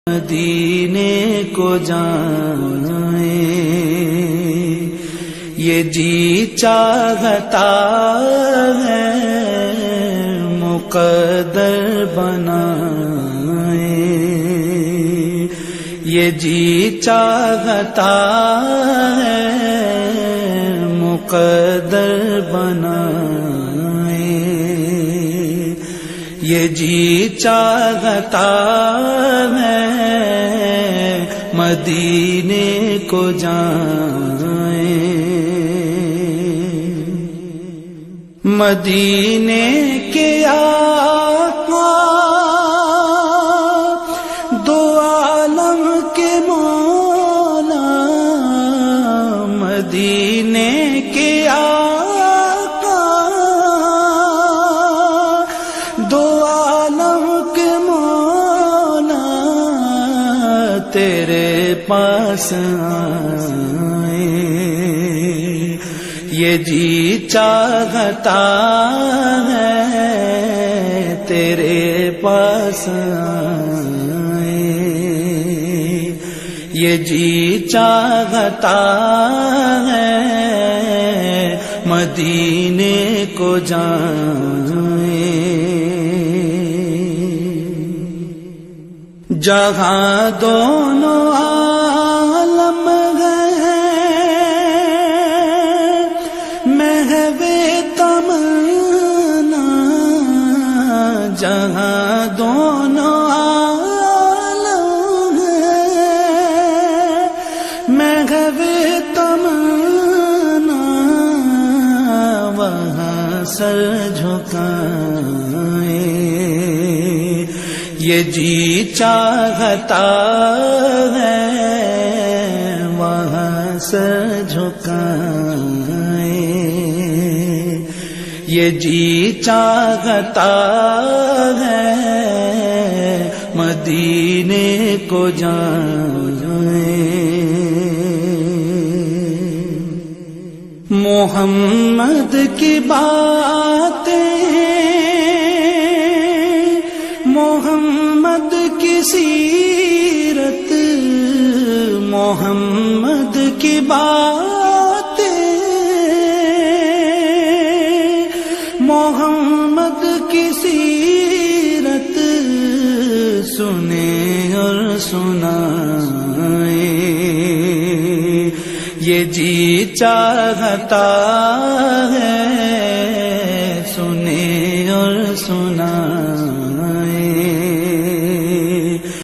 مدینے کو جائیں، یہ جی چاہتا ہے مقدر بنائیں، یہ جی چاہتا ہے مقدر بنائیں، یہ جی چاہتا ہے مدینے کو جائیں، مدینے کے آقا دو عالم کے مولا، مدینے کے آقا دو عالم کے مولا، تیرے پاس آئے، یہ جی چاہتا ہے تیرے پاس آئے، یہ جی چاہتا ہے مدینے کو جائیں، جہاں دونوں عالم جہاں دونوں عالم ہیں، محو تمنا وہاں سر جھکائیں، یہ جی چاہتا ہے وہاں سر جھکائیں، یہ جی چاہتا ہے مدینے کو جائیں، محمد کی باتیں، محمد کی سیرت، محمد کی باتیں، محمد کی سیرت سنیں اور سنائیں، یہ جی چاہتا ہے